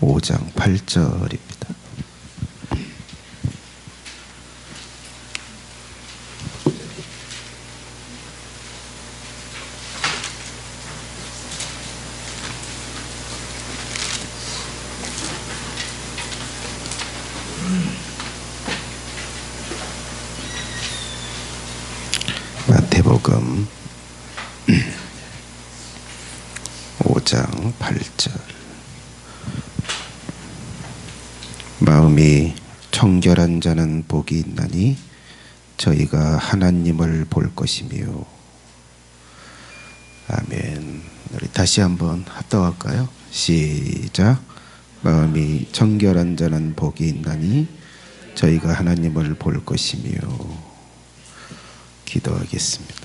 5장 8절입니다. 마태복음 5장 8절. 마음이 청결한 자는 복이 있나니 저희가 하나님을 볼 것이며. 아멘. 우리 다시 한번 합독할까요? 시작. 마음이 청결한 자는 복이 있나니 저희가 하나님을 볼 것이며. 기도하겠습니다.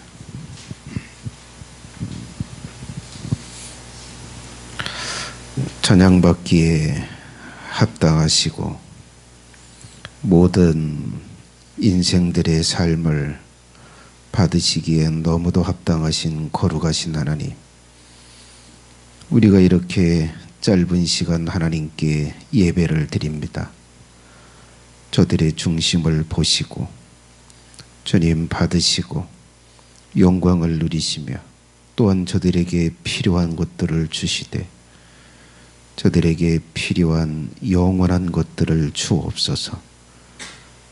찬양받기에 합당하시고 모든 인생들의 삶을 받으시기엔 너무도 합당하신 거룩하신 하나님, 우리가 이렇게 짧은 시간 하나님께 예배를 드립니다. 저들의 중심을 보시고 주님 받으시고 영광을 누리시며 또한 저들에게 필요한 것들을 주시되 저들에게 필요한 영원한 것들을 주옵소서.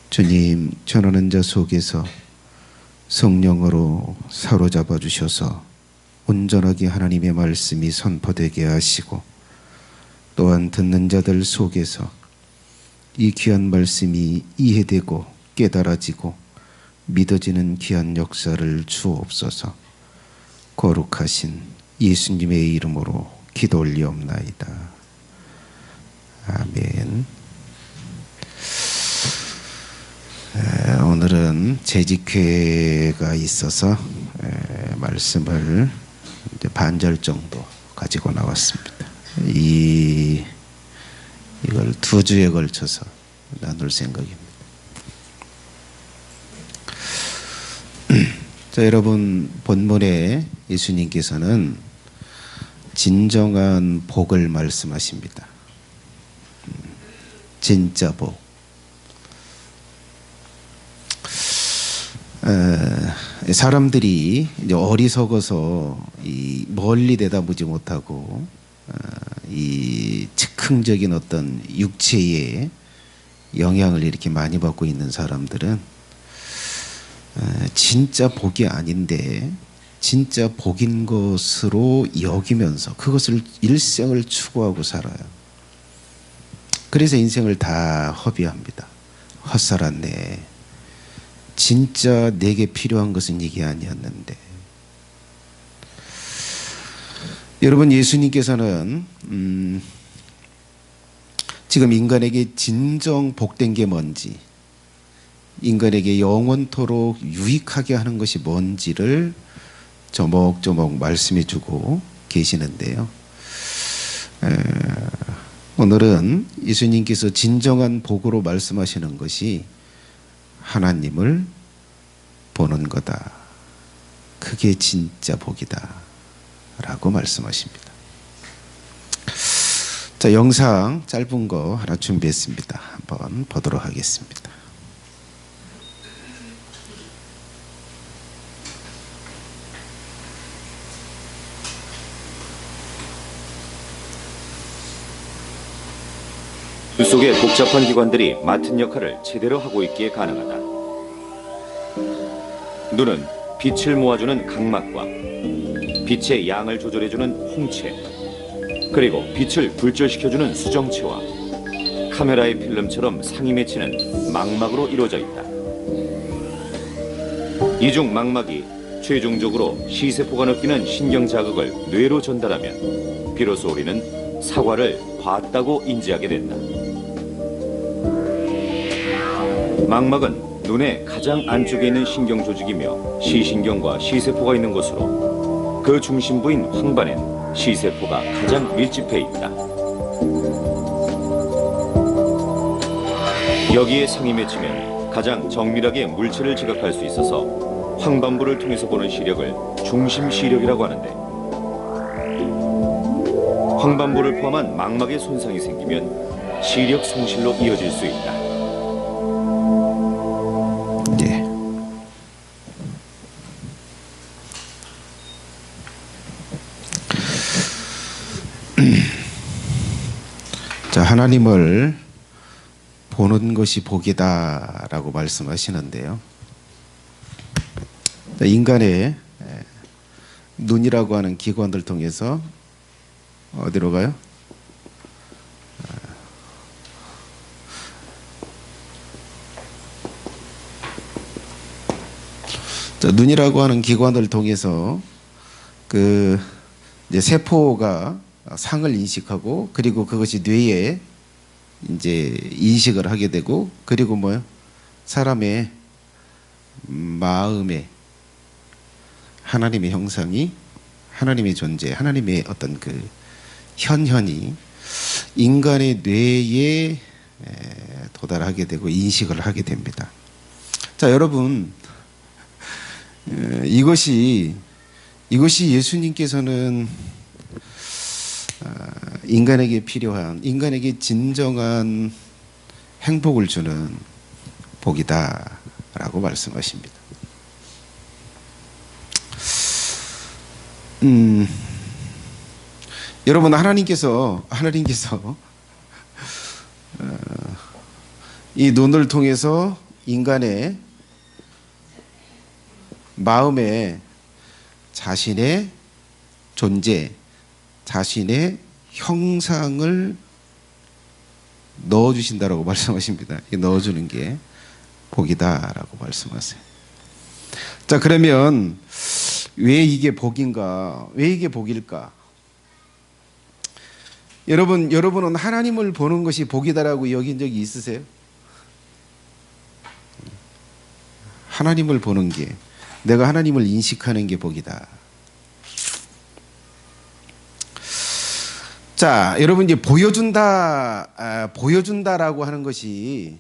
주님, 전하는 자 속에서 성령으로 사로잡아 주셔서 온전하게 하나님의 말씀이 선포되게 하시고 또한 듣는 자들 속에서 이 귀한 말씀이 이해되고 깨달아지고 믿어지는 귀한 역사를 주옵소서. 거룩하신 예수님의 이름으로 기도 올리옵나이다. 아멘. 오늘은 재직회가 있어서 말씀을 이제 반절 정도 가지고 나왔습니다. 이걸 2주에 걸쳐서 나눌 생각입니다. 자, 여러분, 본문에 예수님께서는 진정한 복을 말씀하십니다. 진짜 복. 사람들이 이제 어리석어서 멀리 내다보지 못하고 이 즉흥적인 어떤 육체의 영향을 이렇게 많이 받고 있는 사람들은 진짜 복이 아닌데 진짜 복인 것으로 여기면서 그것을 일생을 추구하고 살아요. 그래서 인생을 다 허비합니다. 헛살았네. 진짜 내게 필요한 것은 이게 아니었는데. 여러분, 예수님께서는 지금 인간에게 진정 복된 게 뭔지, 인간에게 영원토록 유익하게 하는 것이 뭔지를 조목조목 말씀해 주고 계시는데요. 오늘은 예수님께서 진정한 복으로 말씀하시는 것이 하나님을 보는 거다. 그게 진짜 복이다 라고 말씀하십니다. 자, 영상 짧은 거 하나 준비했습니다. 한번 보도록 하겠습니다. 그 속에 복잡한 기관들이 맡은 역할을 제대로 하고 있기에 가능하다. 눈은 빛을 모아주는 각막과 빛의 양을 조절해주는 홍채, 그리고 빛을 굴절시켜주는 수정체와 카메라의 필름처럼 상이 맺히는 망막으로 이루어져 있다. 이중 망막이 최종적으로 시세포가 느끼는 신경 자극을 뇌로 전달하면 비로소 우리는 사과를 봤다고 인지하게 된다. 망막은 눈의 가장 안쪽에 있는 신경 조직이며 시신경과 시세포가 있는 곳으로 그 중심부인 황반엔 시세포가 가장 밀집해 있다. 여기에 상이 맺히면 가장 정밀하게 물체를 지각할 수 있어서 황반부를 통해서 보는 시력을 중심 시력이라고 하는데, 황반부를 포함한 망막에 손상이 생기면 시력 손실로 이어질 수 있다. 예. 자, 하나님을 보는 것이 복이다라고 말씀하시는데요. 인간의 눈이라고 하는 기관들 통해서 어디로 가요? 자, 눈이라고 하는 기관을 통해서 그 이제 세포가 상을 인식하고, 그리고 그것이 뇌에 이제 인식을 하게 되고, 그리고 뭐요? 사람의 마음에 하나님의 형상이, 하나님의 존재, 하나님의 어떤 그 현현이 인간의 뇌에 도달하게 되고 인식을 하게 됩니다. 자, 여러분, 이것이 예수님께서는 인간에게 필요한, 인간에게 진정한 행복을 주는 복이다라고 말씀하십니다. 여러분, 하나님께서 이 눈을 통해서 인간의 마음에 자신의 존재, 자신의 형상을 넣어주신다라고 말씀하십니다. 넣어주는 게 복이다라고 말씀하세요. 자, 그러면 왜 이게 복인가? 왜 이게 복일까? 여러분은 하나님을 보는 것이 복이다라고 여긴 적이 있으세요? 하나님을 보는 게, 내가 하나님을 인식하는 게 복이다. 자, 여러분, 이제 보여준다라고 하는 것이,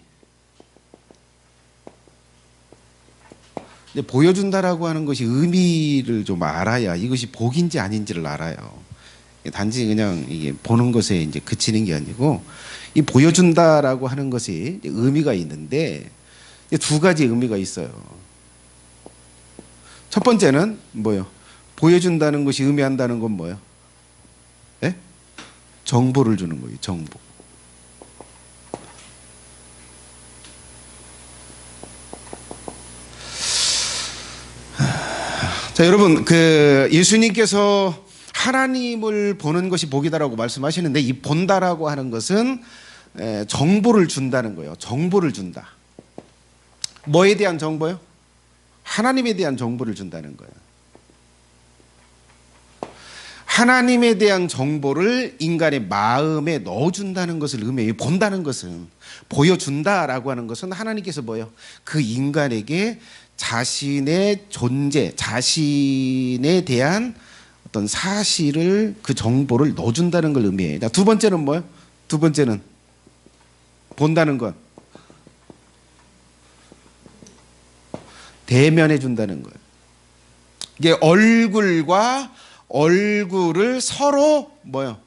보여준다라고 하는 것이 의미를 좀 알아야 이것이 복인지 아닌지를 알아요. 단지 그냥 이게 보는 것에 이제 그치는 게 아니고, 이 보여준다라고 하는 것이 의미가 있는데, 두 가지 의미가 있어요. 첫 번째는 뭐예요? 보여준다는 것이 의미한다는 건 뭐예요? 예? 정보를 주는 거예요. 정보. 자, 여러분, 예수님께서 하나님을 보는 것이 복이다라고 말씀하시는데, 이 본다라고 하는 것은 정보를 준다는 거예요. 정보를 준다. 뭐에 대한 정보요? 하나님에 대한 정보를 준다는 거예요. 하나님에 대한 정보를 인간의 마음에 넣어준다는 것을 의미해요. 본다는 것은, 보여준다라고 하는 것은 하나님께서 뭐예요? 그 인간에게 자신의 존재, 자신에 대한 어떤 사실을, 그 정보를 넣어준다는 걸 의미해요. 자, 두 번째는 뭐예요? 두 번째는 본다는 것, 대면해 준다는 거예요. 이게 얼굴과 얼굴을 서로 뭐요?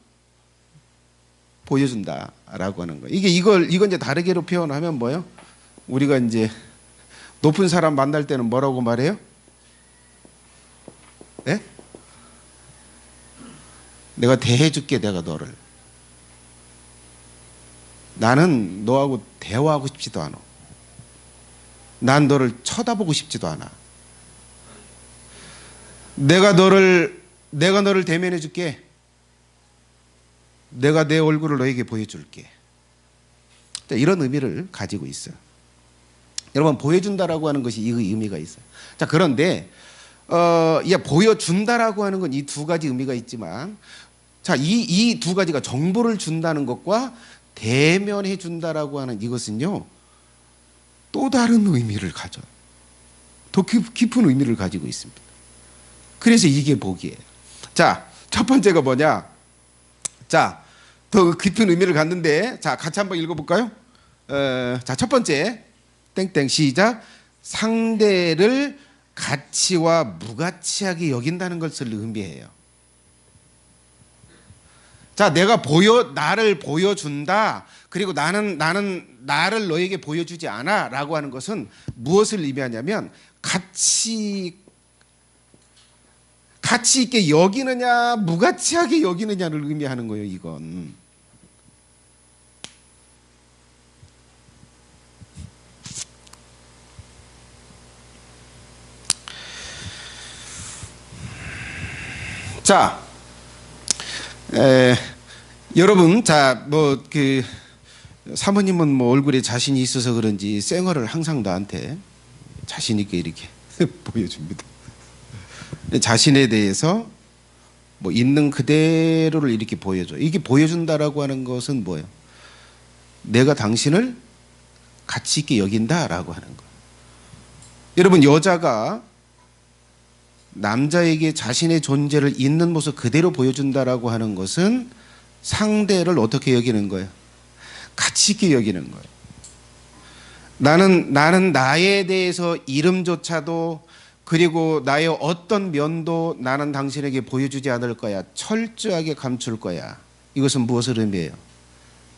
보여준다라고 하는 거예요. 이걸 이제 다르게로 표현하면 뭐요? 우리가 이제 높은 사람 만날 때는 뭐라고 말해요? 네? 내가 대해줄게, 내가 너를. 나는 너하고 대화하고 싶지도 않아. 난 너를 쳐다보고 싶지도 않아. 내가 너를 대면해 줄게. 내가 내 얼굴을 너에게 보여줄게. 이런 의미를 가지고 있어요. 여러분, 보여준다라고 하는 것이 이 의미가 있어요. 자, 그런데 보여준다라고 하는 건 이 두 가지 의미가 있지만, 자, 이 두 가지가 정보를 준다는 것과 대면해 준다라고 하는 이것은요, 또 다른 의미를 가져요. 더 깊은 의미를 가지고 있습니다. 그래서 이게 복이에요. 자, 첫 번째가 뭐냐? 자, 더 깊은 의미를 갖는데, 자, 같이 한번 읽어볼까요? 자, 첫 번째, 땡땡 시작. 상대를 가치와 무가치하게 여긴다는 것을 의미해요. 자, 나를 보여준다. 그리고 나는 나를 너에게 보여주지 않아라고 하는 것은 무엇을 의미하냐면 가치 있게 여기느냐, 무가치하게 여기느냐를 의미하는 거예요, 이건. 자, 여러분, 사모님은 뭐 얼굴에 자신이 있어서 그런지 쌩얼을 항상 나한테 자신 있게 이렇게 보여줍니다. 자신에 대해서 뭐 있는 그대로를 이렇게 보여줘. 이게 보여준다라고 하는 것은 뭐예요? 내가 당신을 가치 있게 여긴다라고 하는 거예요. 여러분, 여자가 남자에게 자신의 존재를 있는 모습 그대로 보여준다라고 하는 것은 상대를 어떻게 여기는 거예요? 가치 있게 여기는 거예요. 나는 나에 대해서 이름조차도, 그리고 나의 어떤 면도 나는 당신에게 보여주지 않을 거야. 철저하게 감출 거야. 이것은 무엇을 의미해요?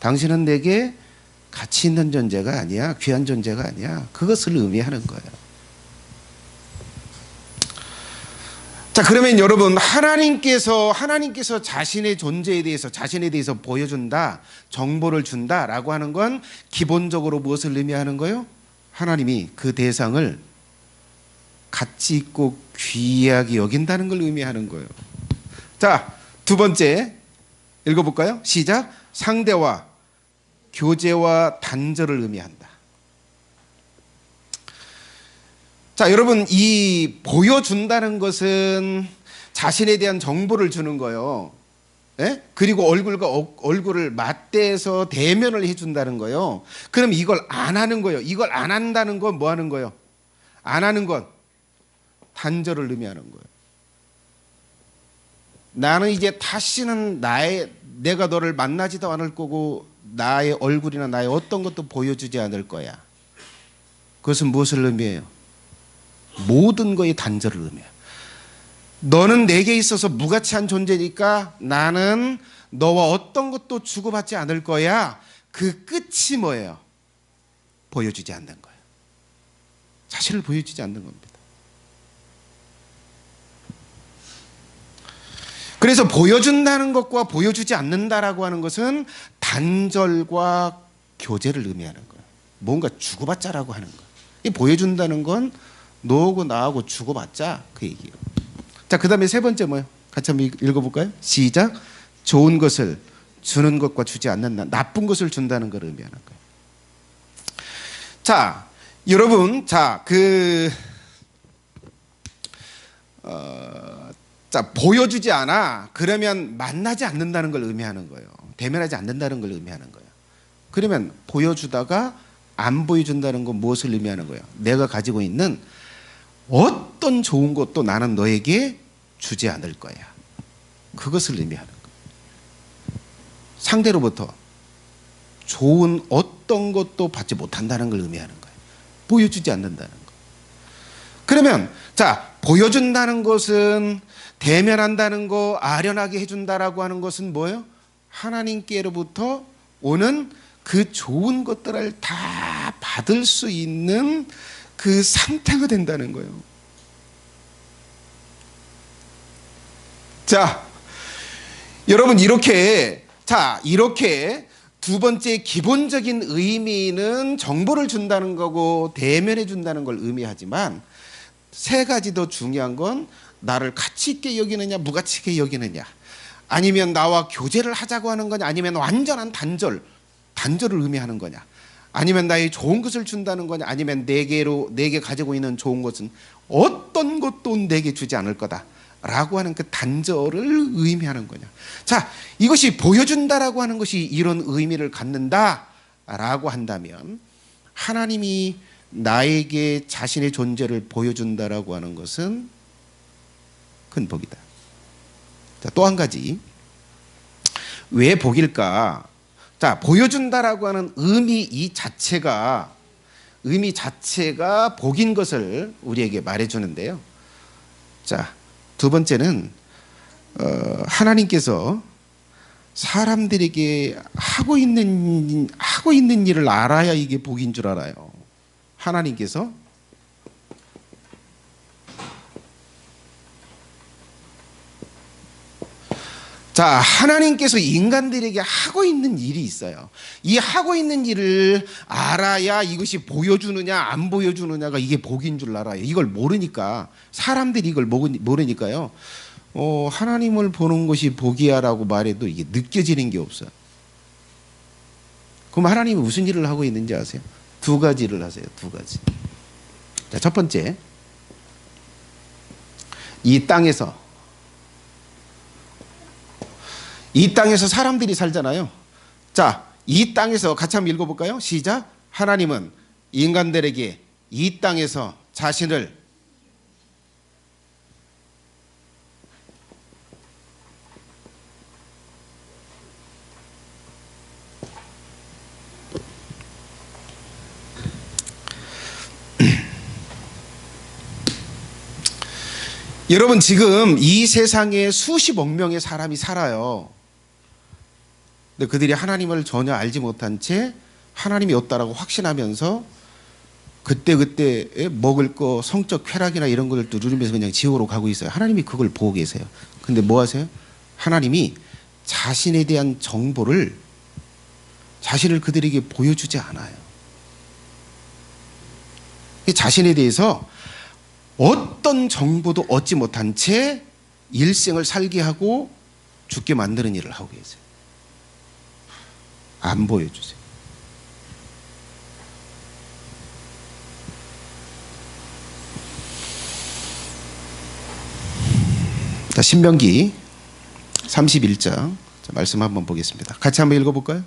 당신은 내게 가치 있는 존재가 아니야. 귀한 존재가 아니야. 그것을 의미하는 거예요. 자, 그러면 여러분, 하나님께서 자신의 존재에 대해서, 자신에 대해서 보여준다, 정보를 준다라고 하는 건 기본적으로 무엇을 의미하는 거예요? 하나님이 그 대상을 가치 있고 귀하게 여긴다는 걸 의미하는 거예요. 자, 두 번째 읽어볼까요? 시작. 상대와 교제와 단절을 의미한다. 자, 여러분, 이 보여준다는 것은 자신에 대한 정보를 주는 거예요. 예? 그리고 얼굴과 얼굴을 맞대서 대면을 해준다는 거예요. 그럼 이걸 안 하는 거예요. 이걸 안 한다는 건 뭐 하는 거예요? 안 하는 건 단절을 의미하는 거예요. 나는 이제 다시는 내가 너를 만나지도 않을 거고 나의 얼굴이나 나의 어떤 것도 보여주지 않을 거야. 그것은 무엇을 의미해요? 모든 거의 단절을 의미해요. 너는 내게 있어서 무가치한 존재니까 나는 너와 어떤 것도 주고받지 않을 거야. 그 끝이 뭐예요? 보여주지 않는 거예요. 자신을 보여주지 않는 겁니다. 그래서 보여준다는 것과 보여주지 않는다라고 하는 것은 단절과 교제를 의미하는 거예요. 뭔가 주고받자라고 하는 거예요. 이 보여준다는 건 너하고 나하고 주고받자, 그 얘기예요. 자, 그 다음에 세 번째 뭐예요? 같이 한번 읽어볼까요? 시작. 좋은 것을 주는 것과 주지 않는 나쁜 것을 준다는 걸 의미하는 거예요. 자, 여러분, 보여주지 않아. 그러면 만나지 않는다는 걸 의미하는 거예요. 대면하지 않는다는 걸 의미하는 거예요. 그러면 보여주다가 안 보여준다는 건 무엇을 의미하는 거예요? 내가 가지고 있는 어떤 좋은 것도 나는 너에게 주지 않을 거야. 그것을 의미하는 거예요. 상대로부터 좋은 어떤 것도 받지 못한다는 걸 의미하는 거예요. 보여주지 않는다는 거. 그러면 자, 보여준다는 것은, 대면한다는 거, 아련하게 해준다라고 하는 것은 뭐예요? 하나님께로부터 오는 그 좋은 것들을 다 받을 수 있는 그 상태가 된다는 거예요. 자, 여러분, 이렇게 두 번째 기본적인 의미는 정보를 준다는 거고 대면해 준다는 걸 의미하지만, 세 가지 더 중요한 건 나를 가치 있게 여기느냐, 무가치 있게 여기느냐, 아니면 나와 교제를 하자고 하는 거냐, 아니면 완전한 단절을 의미하는 거냐, 아니면 나의 좋은 것을 준다는 거냐, 아니면 내게 가지고 있는 좋은 것은 어떤 것도 내게 주지 않을 거다라고 하는 그 단절을 의미하는 거냐. 자, 이것이 보여준다라고 하는 것이 이런 의미를 갖는다라고 한다면, 하나님이 나에게 자신의 존재를 보여준다라고 하는 것은 큰 복이다. 자, 또 한 가지, 왜 복일까? 자, 보여준다라고 하는 의미 자체가 복인 것을 우리에게 말해주는데요. 자, 두 번째는 하나님께서 사람들에게 하고 있는 일을 알아야 이게 복인 줄 알아요. 하나님께서 자, 하나님께서 인간들에게 하고 있는 일이 있어요. 이 하고 있는 일을 알아야 이것이 보여주느냐 안 보여주느냐가 이게 복인 줄 알아요. 이걸 모르니까, 사람들이 이걸 모르니까요. 하나님을 보는 것이 복이야라고 말해도 이게 느껴지는 게 없어요. 그럼 하나님이 무슨 일을 하고 있는지 아세요? 두 가지를 하세요. 두 가지. 자, 첫 번째, 이 땅에서 사람들이 살잖아요. 자, 이 땅에서 같이 한번 읽어볼까요? 시작. 하나님은 인간들에게 이 땅에서 자신을 여러분, 지금 이 세상에 수십억 명의 사람이 살아요. 근데 그들이 하나님을 전혀 알지 못한 채 하나님이 없다라고 확신하면서 그때 먹을 거, 성적 쾌락이나 이런 걸 누리면서 그냥 지옥으로 가고 있어요. 하나님이 그걸 보고 계세요. 근데 뭐 하세요? 하나님이 자신에 대한 정보를, 자신을 그들에게 보여주지 않아요. 자신에 대해서 어떤 정보도 얻지 못한 채 일생을 살게 하고 죽게 만드는 일을 하고 계세요. 안 보여주세요. 자, 신명기 31장 말씀 한번 보겠습니다. 같이 한번 읽어볼까요?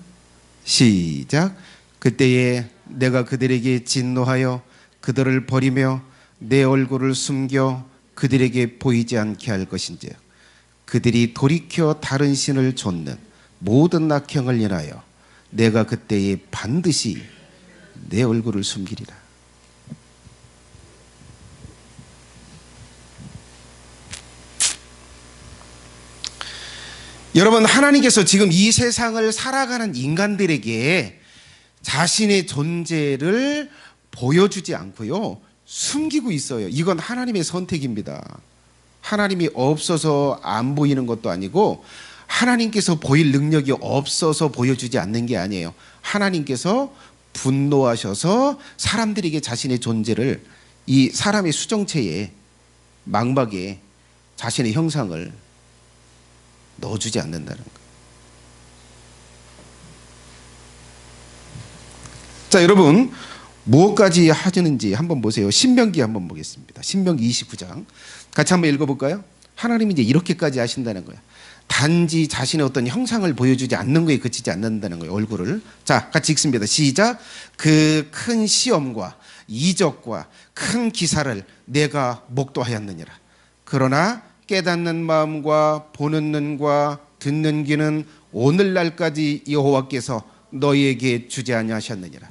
시작. 그때에 내가 그들에게 진노하여 그들을 버리며 내 얼굴을 숨겨 그들에게 보이지 않게 할 것인즉 그들이 돌이켜 다른 신을 좇는 모든 악행을 인하여 내가 그때에 반드시 내 얼굴을 숨기리라. 여러분, 하나님께서 지금 이 세상을 살아가는 인간들에게 자신의 존재를 보여주지 않고요, 숨기고 있어요. 이건 하나님의 선택입니다. 하나님이 없어서 안 보이는 것도 아니고 하나님께서 보일 능력이 없어서 보여주지 않는 게 아니에요. 하나님께서 분노하셔서 사람들에게 자신의 존재를, 이 사람의 수정체에, 망박에 자신의 형상을 넣어주지 않는다는 거예요. 자, 여러분, 무엇까지 하시는지 한번 보세요. 신명기 한번 보겠습니다. 신명기 29장 같이 한번 읽어볼까요? 하나님이 이제 이렇게까지 하신다는 거예요. 단지 자신의 어떤 형상을 보여주지 않는 거에 그치지 않는다는 거예요. 얼굴을. 자, 같이 읽습니다. 시작. 그 큰 시험과 이적과 큰 기사를 내가 목도하였느니라. 그러나 깨닫는 마음과 보는 눈과 듣는 귀는 오늘날까지 여호와께서 너희에게 주지 아니하셨느니라.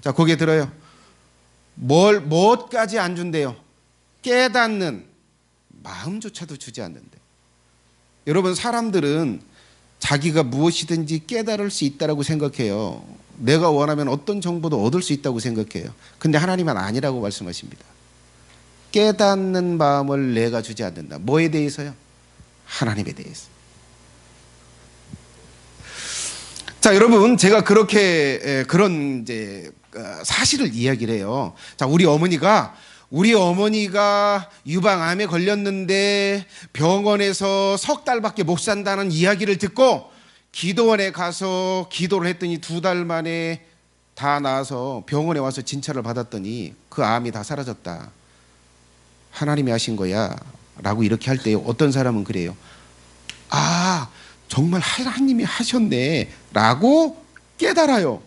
자, 거기에 들어요. 무엇까지 안 준대요? 깨닫는 마음조차도 주지 않는데. 여러분, 사람들은 자기가 무엇이든지 깨달을 수 있다고 생각해요. 내가 원하면 어떤 정보도 얻을 수 있다고 생각해요. 근데 하나님은 아니라고 말씀하십니다. 깨닫는 마음을 내가 주지 않는다. 뭐에 대해서요? 하나님에 대해서. 자, 여러분, 제가 그렇게 그런 이제 사실을 이야기를 해요. 자, 우리 어머니가 유방암에 걸렸는데 병원에서 석 달밖에 못 산다는 이야기를 듣고 기도원에 가서 기도를 했더니 2달 만에 다 나아서 병원에 와서 진찰을 받았더니 그 암이 다 사라졌다. 하나님이 하신 거야 라고 이렇게 할 때 어떤 사람은 그래요. 아, 정말 하나님이 하셨네 라고 깨달아요.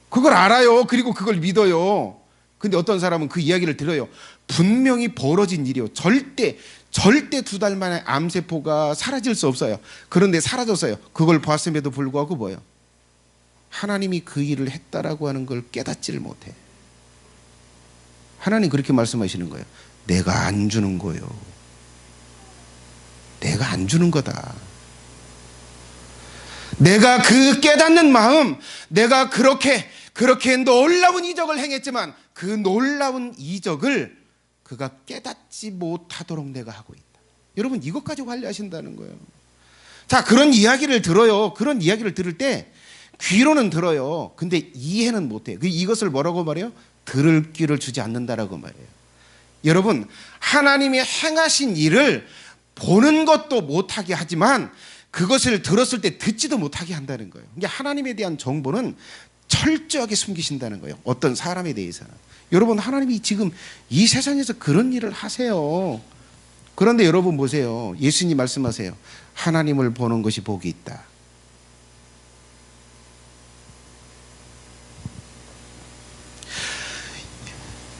그걸 알아요. 그리고 그걸 믿어요. 근데 어떤 사람은 그 이야기를 들어요. 분명히 벌어진 일이요. 절대 2달 만에 암세포가 사라질 수 없어요. 그런데 사라졌어요. 그걸 봤음에도 불구하고 뭐예요? 하나님이 그 일을 했다라고 하는 걸 깨닫지를 못해. 하나님 그렇게 말씀하시는 거예요. 내가 안 주는 거예요. 내가 안 주는 거다. 내가 그 깨닫는 마음, 내가 그렇게 놀라운 이적을 행했지만 그 놀라운 이적을 그가 깨닫지 못하도록 내가 하고 있다. 여러분, 이것까지 관리하신다는 거예요. 자, 그런 이야기를 들어요. 그런 이야기를 들을 때 귀로는 들어요. 근데 이해는 못해요. 이것을 뭐라고 말해요? 들을 귀를 주지 않는다라고 말해요. 여러분, 하나님이 행하신 일을 보는 것도 못하게 하지만 그것을 들었을 때 듣지도 못하게 한다는 거예요. 이게 하나님에 대한 정보는 철저하게 숨기신다는 거예요. 어떤 사람에 대해서는. 여러분, 하나님이 지금 이 세상에서 그런 일을 하세요. 그런데 여러분 보세요. 예수님 말씀하세요. 하나님을 보는 것이 복이 있다.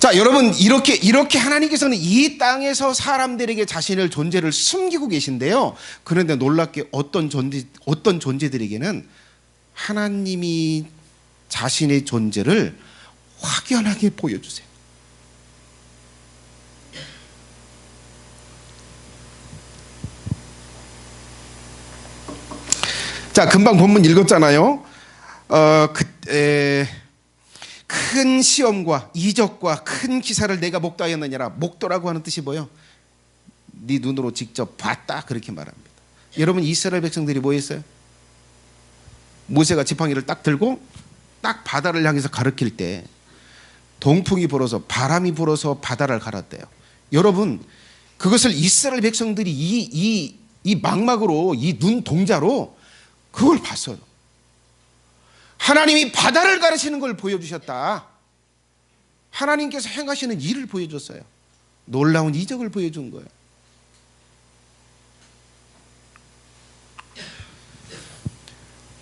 자, 여러분, 이렇게 하나님께서는 이 땅에서 사람들에게 자신의 존재를 숨기고 계신데요. 그런데 놀랍게 어떤 존재들에게는 하나님이 자신의 존재를 확연하게 보여주세요. 자, 금방 본문 읽었잖아요. 큰 시험과 이적과 큰 기사를 내가 목도하였느니라. 목도라고 하는 뜻이 뭐예요? 네 눈으로 직접 봤다, 그렇게 말합니다. 여러분, 이스라엘 백성들이 뭐 했어요? 모세가 지팡이를 딱 들고 딱 바다를 향해서 가리킬 때 동풍이 불어서, 바람이 불어서 바다를 갈았대요. 여러분, 그것을 이스라엘 백성들이 이 망막으로, 이 눈동자로 그걸 봤어요. 하나님이 바다를 가르치는 걸 보여주셨다. 하나님께서 행하시는 일을 보여줬어요. 놀라운 이적을 보여준 거예요.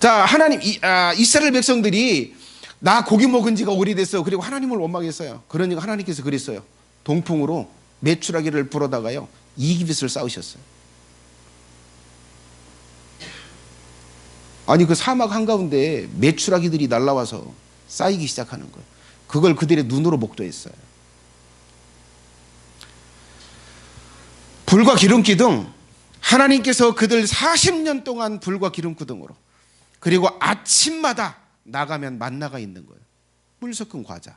자, 이스라엘 백성들이 나 고기 먹은 지가 오래됐어. 그리고 하나님을 원망했어요. 그러니까 하나님께서 그랬어요. 동풍으로 메추라기를 불어다가요, 이깃을 쌓으셨어요. 아니, 그 사막 한가운데 메추라기들이 날라와서 쌓이기 시작하는 거예요. 그걸 그들의 눈으로 목도했어요. 불과 기름기둥, 하나님께서 그들 40년 동안 불과 기름기둥으로, 그리고 아침마다 나가면 만나가 있는 거예요. 물 섞은 과자.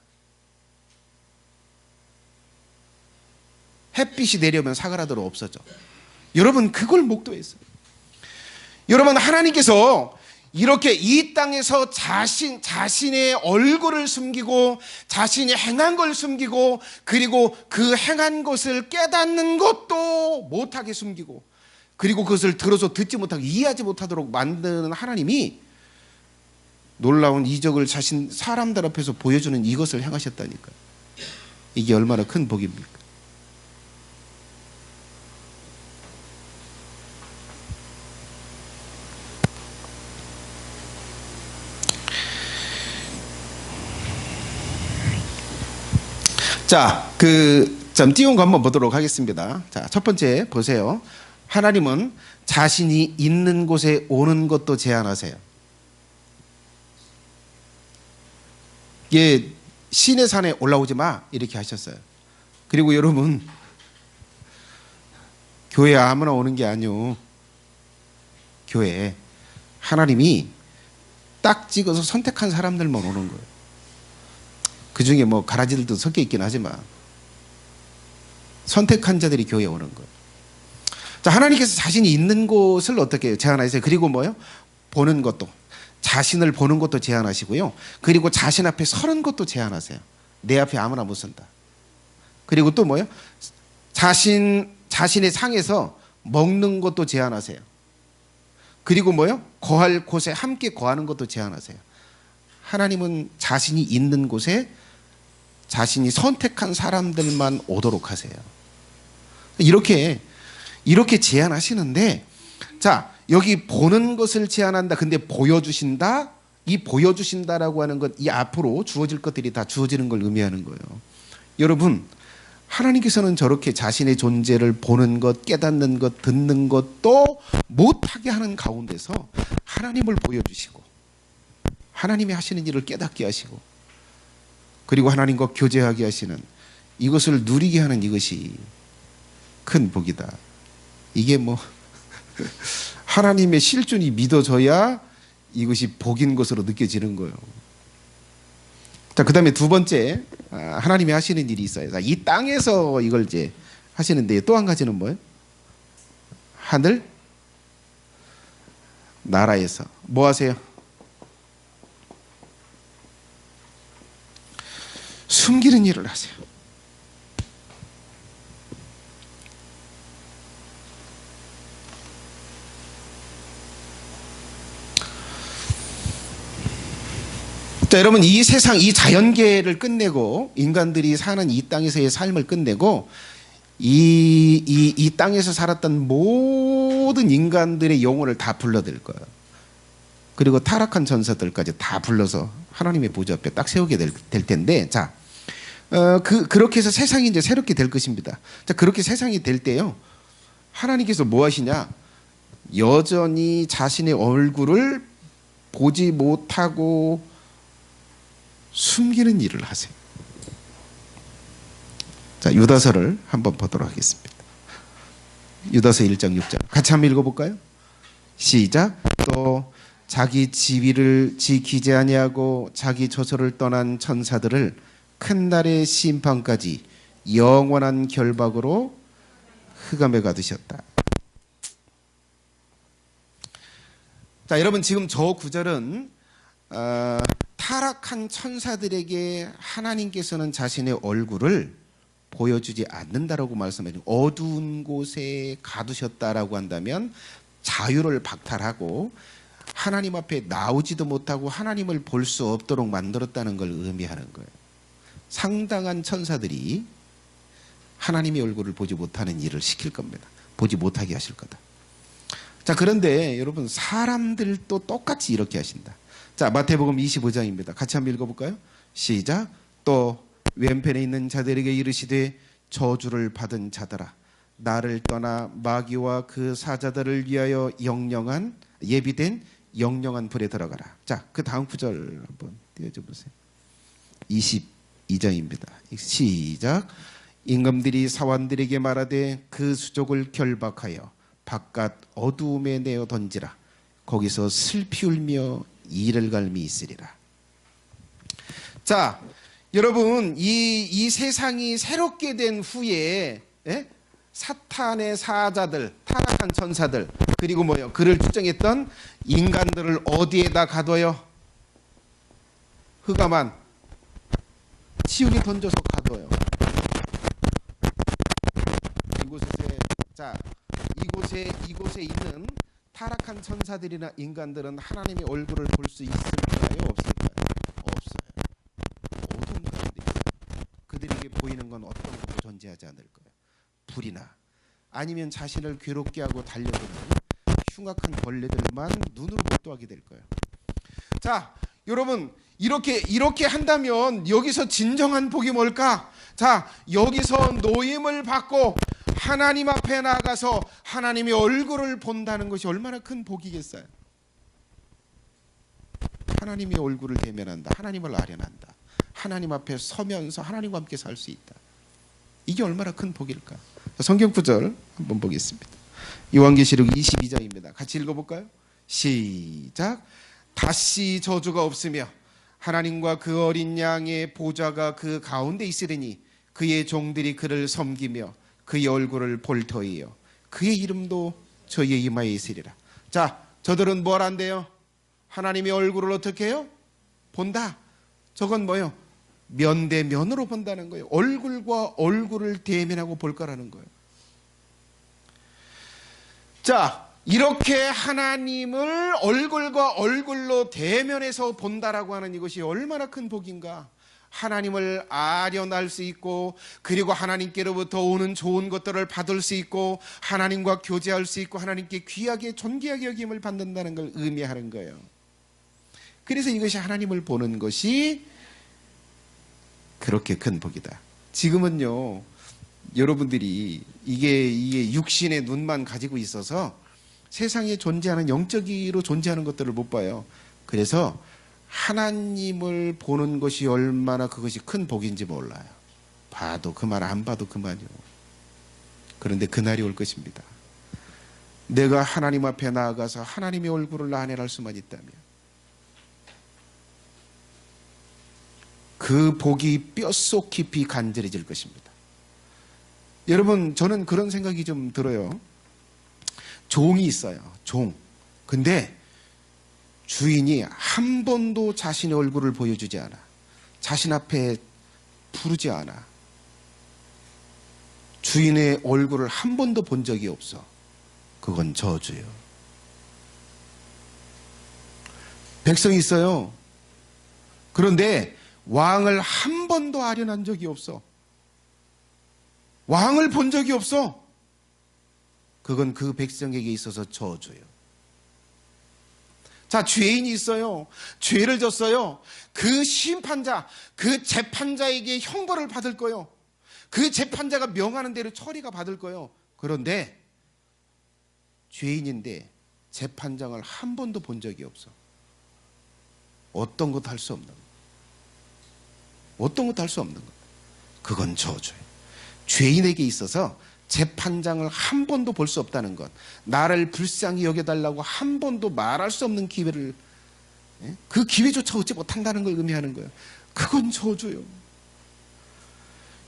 햇빛이 내려면 사그라들어 없어져. 여러분, 그걸 목도했어요. 여러분, 하나님께서 이렇게 이 땅에서 자신의 얼굴을 숨기고 자신이 행한 걸 숨기고, 그리고 그 행한 것을 깨닫는 것도 못하게 숨기고, 그리고 그것을 들어서 듣지 못하고 이해하지 못하도록 만드는 하나님이 놀라운 이적을 사람들 앞에서 보여주는 이것을 행하셨다니까요. 이게 얼마나 큰 복입니까? 자, 좀 띄운 거 한번 보도록 하겠습니다. 자, 첫 번째 보세요. 하나님은 자신이 있는 곳에 오는 것도 제한하세요. 예, 시내 산에 올라오지 마, 이렇게 하셨어요. 그리고 여러분, 교회 아무나 오는 게 아니요. 교회 하나님이 딱 찍어서 선택한 사람들만 오는 거예요. 그 중에 뭐 가라지들도 섞여 있긴 하지만 선택한 자들이 교회에 오는 거예요. 자, 하나님께서 자신이 있는 곳을 어떻게 제한하세요? 그리고 뭐요? 보는 것도, 자신을 보는 것도 제한하시고요. 그리고 자신 앞에 서는 것도 제한하세요. 내 앞에 아무나 못 선다. 그리고 또 뭐요? 자신의 상에서 먹는 것도 제한하세요. 그리고 뭐요? 거할 곳에 함께 거하는 것도 제한하세요. 하나님은 자신이 있는 곳에 자신이 선택한 사람들만 오도록 하세요. 이렇게 제한하시는데, 자, 여기 보는 것을 제한한다. 근데 보여주신다. 이 보여주신다라고 하는 것, 이 앞으로 주어질 것들이 다 주어지는 걸 의미하는 거예요. 여러분, 하나님께서는 저렇게 자신의 존재를 보는 것, 깨닫는 것, 듣는 것도 못하게 하는 가운데서 하나님을 보여주시고, 하나님이 하시는 일을 깨닫게 하시고, 그리고 하나님과 교제하게 하시는, 이것을 누리게 하는 이것이 큰 복이다. 이게 뭐 하나님의 실존이 믿어져야 이것이 복인 것으로 느껴지는 거예요. 자, 그 다음에 두 번째, 하나님이 하시는 일이 있어요. 자, 이 땅에서 이걸 이제 하시는데 또 한 가지는 뭐예요? 하늘, 나라에서 뭐 하세요? 숨기는 일을 하세요. 자, 여러분, 이 세상, 이 자연계를 끝내고 인간들이 사는 이 땅에서의 삶을 끝내고 이 땅에서 살았던 모든 인간들의 영혼을 다 불러들 거예요. 그리고 타락한 전사들까지 다 불러서 하나님의 보좌 앞에 딱 세우게 될 텐데, 자, 그렇게 해서 세상이 이제 새롭게 될 것입니다. 자, 그렇게 세상이 될 때요, 하나님께서 뭐 하시냐? 여전히 자신의 얼굴을 보지 못하고 숨기는 일을 하세요. 자, 유다서를 한번 보도록 하겠습니다. 유다서 1장 6절 같이 한번 읽어볼까요? 시작. 또 자기 지위를 지키지 아니하고 자기 저소를 떠난 천사들을 큰 날의 심판까지 영원한 결박으로 흑암에 가두셨다. 자, 여러분, 지금 저 구절은 타락한 천사들에게 하나님께서는 자신의 얼굴을 보여주지 않는다라고 말씀해요. 어두운 곳에 가두셨다라고 한다면 자유를 박탈하고 하나님 앞에 나오지도 못하고 하나님을 볼 수 없도록 만들었다는 걸 의미하는 거예요. 상당한 천사들이 하나님의 얼굴을 보지 못하는 일을 시킬 겁니다. 보지 못하게 하실 거다. 자, 그런데 여러분, 사람들도 똑같이 이렇게 하신다. 자, 마태복음 25장입니다. 같이 한번 읽어볼까요? 시작. 또 왼편에 있는 자들에게 이르시되 저주를 받은 자들아, 나를 떠나 마귀와 그 사자들을 위하여 예비된 영영한 불에 들어가라. 자, 그 다음 구절 한번 띄워줘 보세요. 22장입니다. 시작. 임금들이 사환들에게 말하되 그 수족을 결박하여 바깥 어두움에 내어 던지라. 거기서 슬피 울며 이를 갈미 있으리라. 자, 여러분, 이 세상이 새롭게 된 후에 사탄의 사자들, 타락한 천사들, 그리고 뭐요? 그를 추정했던 인간들을 어디에다 가둬요? 흑암한 치운이 던져서 가둬요. 이곳에 있는 타락한 천사들이나 인간들은 하나님의 얼굴을 볼 수 있을까요? 없을까요? 없어요. 어두운 가운데 있어요. 그들에게 보이는 건 어떤 것도 존재하지 않을 거예요. 불이나 아니면 자신을 괴롭게 하고 달려드는 흉악한 벌레들만 눈으로 목도하게 될 거예요. 자, 여러분, 이렇게 한다면 여기서 진정한 복이 뭘까? 자, 여기서 노임을 받고 하나님 앞에 나가서 하나님의 얼굴을 본다는 것이 얼마나 큰 복이겠어요. 하나님의 얼굴을 대면한다. 하나님을 아련한다. 하나님 앞에 서면서 하나님과 함께 살 수 있다. 이게 얼마나 큰 복일까? 성경 구절 한번 보겠습니다. 요한계시록 22장입니다. 같이 읽어볼까요? 시작. 다시 저주가 없으며 하나님과 그 어린 양의 보좌가 그 가운데 있으리니 그의 종들이 그를 섬기며 그의 얼굴을 볼 터이요 그의 이름도 저희의 이마에 있으리라. 자, 저들은 뭘 한대요? 하나님의 얼굴을 어떻게 해요? 본다. 저건 뭐예요? 면대면으로 본다는 거예요. 얼굴과 얼굴을 대면하고 볼 거라는 거예요. 자, 이렇게 하나님을 얼굴과 얼굴로 대면해서 본다라고 하는 이것이 얼마나 큰 복인가. 하나님을 아련할 수 있고, 그리고 하나님께로부터 오는 좋은 것들을 받을 수 있고, 하나님과 교제할 수 있고, 하나님께 귀하게 존귀하게 여김을 받는다는 걸 의미하는 거예요. 그래서 이것이 하나님을 보는 것이 그렇게 큰 복이다. 지금은요, 여러분들이 이게 육신의 눈만 가지고 있어서 세상에 존재하는 영적으로 존재하는 것들을 못 봐요. 그래서 하나님을 보는 것이 얼마나 그것이 큰 복인지 몰라요. 봐도 그만, 안 봐도 그만이요. 그런데 그날이 올 것입니다. 내가 하나님 앞에 나아가서 하나님의 얼굴을 나타낼 수만 있다면, 그 복이 뼛속 깊이 간절해질 것입니다. 여러분, 저는 그런 생각이 좀 들어요. 종이 있어요. 종. 근데 주인이 한 번도 자신의 얼굴을 보여주지 않아. 자신 앞에 부르지 않아. 주인의 얼굴을 한 번도 본 적이 없어. 그건 저주요. 백성이 있어요. 그런데 왕을 한 번도 아련한 적이 없어. 왕을 본 적이 없어. 그건 그 백성에게 있어서 저주요. 자, 죄인이 있어요. 죄를 졌어요. 그 심판자, 그 재판자에게 형벌을 받을 거예요. 그 재판자가 명하는 대로 처리가 받을 거예요. 그런데 죄인인데 재판장을 한 번도 본 적이 없어. 어떤 것도 할 수 없는 거. 어떤 것도 할 수 없는 거. 그건 저주예요. 죄인에게 있어서 재판장을 한 번도 볼 수 없다는 것, 나를 불쌍히 여겨달라고 한 번도 말할 수 없는 기회를, 그 기회조차 얻지 못한다는 걸 의미하는 거예요. 그건 저주요.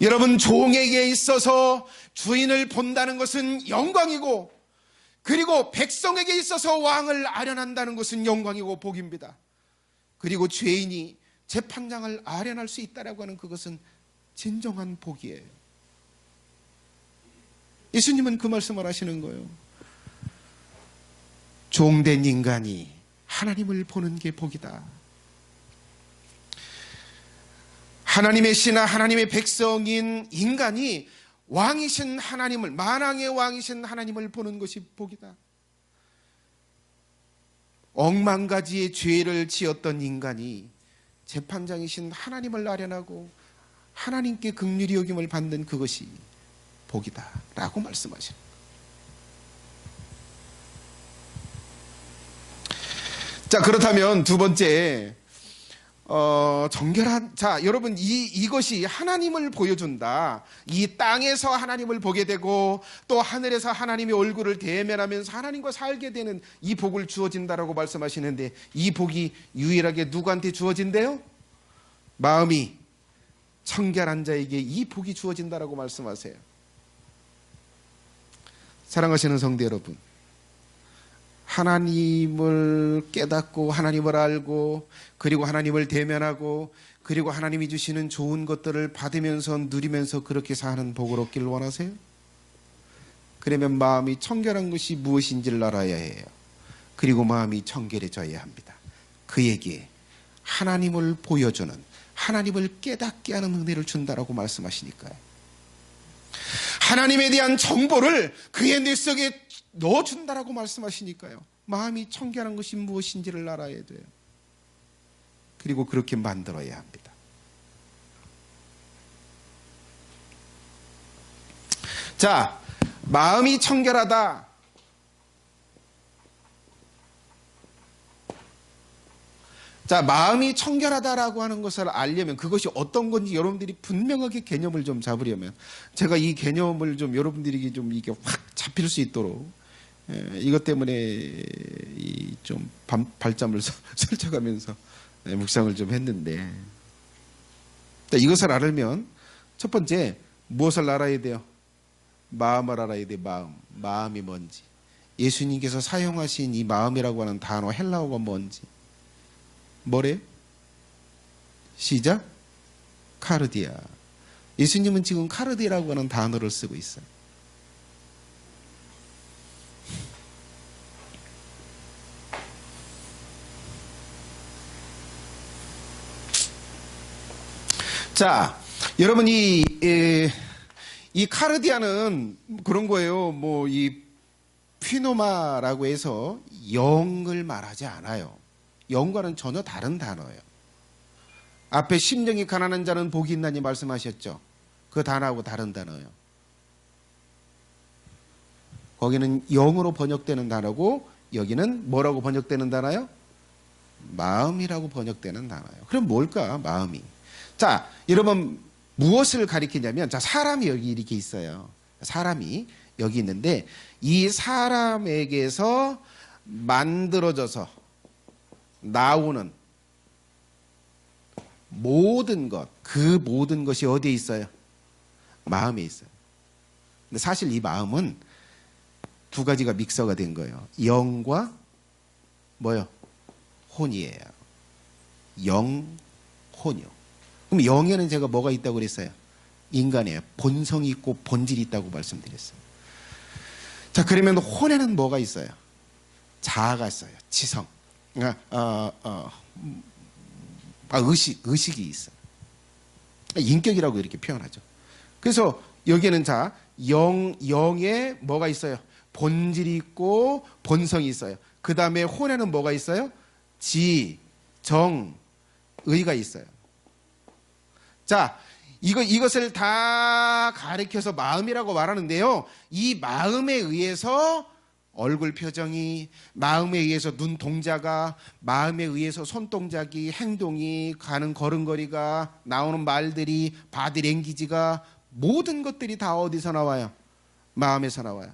여러분, 종에게 있어서 주인을 본다는 것은 영광이고, 그리고 백성에게 있어서 왕을 아련한다는 것은 영광이고 복입니다. 그리고 죄인이 재판장을 아련할 수 있다라고 하는 그것은 진정한 복이에요. 예수님은 그 말씀을 하시는 거예요. 종된 인간이 하나님을 보는 게 복이다. 하나님의 신하, 하나님의 백성인 인간이 왕이신 하나님을, 만왕의 왕이신 하나님을 보는 것이 복이다. 억만 가지의 죄를 지었던 인간이 재판장이신 하나님을 아련하고 하나님께 긍휼히 여김을 받는 그것이 복이다 라고 말씀하시는 거예요. 자, 그렇다면 두 번째, 정결한, 자, 여러분, 이것이 하나님을 보여준다. 이 땅에서 하나님을 보게 되고 또 하늘에서 하나님의 얼굴을 대면하면서 하나님과 살게 되는 이 복을 주어진다라고 말씀하시는데, 이 복이 유일하게 누구한테 주어진대요? 마음이 청결한 자에게 이 복이 주어진다라고 말씀하세요. 사랑하시는 성도 여러분, 하나님을 깨닫고 하나님을 알고 그리고 하나님을 대면하고 그리고 하나님이 주시는 좋은 것들을 받으면서 누리면서 그렇게 사는 복을 얻기를 원하세요? 그러면 마음이 청결한 것이 무엇인지를 알아야 해요. 그리고 마음이 청결해져야 합니다. 그에게 하나님을 보여주는, 하나님을 깨닫게 하는 은혜를 준다라고 말씀하시니까요. 하나님에 대한 정보를 그의 뇌 속에 넣어준다라고 말씀하시니까요. 마음이 청결한 것이 무엇인지를 알아야 돼요. 그리고 그렇게 만들어야 합니다. 자, 마음이 청결하다. 자, 마음이 청결하다라고 하는 것을 알려면, 그것이 어떤 건지 여러분들이 분명하게 개념을 좀 잡으려면, 제가 이 개념을 좀 여러분들에게 좀 이게 확 잡힐 수 있도록, 이것 때문에 좀 발잠을 설쳐가면서 묵상을 좀 했는데, 이것을 알으면 첫 번째 무엇을 알아야 돼요? 마음을 알아야 돼. 마음이 뭔지, 예수님께서 사용하신 이 마음이라고 하는 단어 헬라어가 뭔지. 뭐래요? 시작. 카르디아. 예수님은 지금 카르디아라고 하는 단어를 쓰고 있어요. 자, 여러분, 이 카르디아는 그런 거예요. 뭐 이 피노마라고 해서 영을 말하지 않아요. 영과는 전혀 다른 단어예요. 앞에 심령이 가난한 자는 복이 있나니 말씀하셨죠. 그 단어하고 다른 단어예요. 거기는 영으로 번역되는 단어고 여기는 뭐라고 번역되는 단어예요? 마음이라고 번역되는 단어예요. 그럼 뭘까? 마음이. 자, 여러분, 무엇을 가리키냐면, 자, 사람이 여기 이렇게 있어요. 사람이 여기 있는데 이 사람에게서 만들어져서 나오는 모든 것, 그 모든 것이 어디에 있어요? 마음에 있어요. 근데 사실 이 마음은 두 가지가 믹서가 된 거예요. 영과 뭐요? 혼이에요. 영, 혼이요. 그럼 영에는 제가 뭐가 있다고 그랬어요? 인간이에요. 본성이 있고 본질이 있다고 말씀드렸어요. 자, 그러면 혼에는 뭐가 있어요? 자아가 있어요. 지성. 의식이 있어요. 인격이라고 이렇게 표현하죠. 그래서 여기에는 자, 영에 뭐가 있어요? 본질이 있고 본성이 있어요. 그 다음에 혼에는 뭐가 있어요? 지, 정, 의가 있어요. 자, 이것을 다 가리켜서 마음이라고 말하는데요. 이 마음에 의해서 얼굴 표정이, 마음에 의해서 눈 동자가, 마음에 의해서 손 동작이, 행동이, 가는 걸음걸이가, 나오는 말들이, 바디랭귀지가, 모든 것들이 다 어디서 나와요? 마음에서 나와요.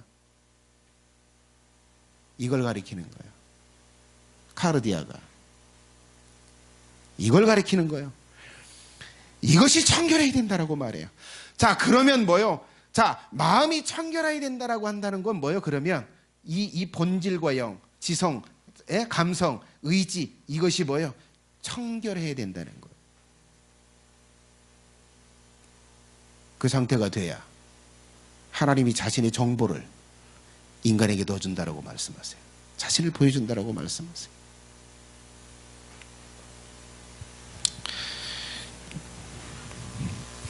이걸 가리키는 거예요. 카르디아가. 이걸 가리키는 거예요. 이것이 청결해야 된다라고 말해요. 자, 그러면 뭐요? 자, 마음이 청결해야 된다라고 한다는 건 뭐요? 그러면 이 본질과 영, 지성, 감성, 의지, 이것이 뭐요? 청결해야 된다는 거예요. 그 상태가 돼야 하나님이 자신의 정보를 인간에게 넣어준다라고 말씀하세요. 자신을 보여준다라고 말씀하세요.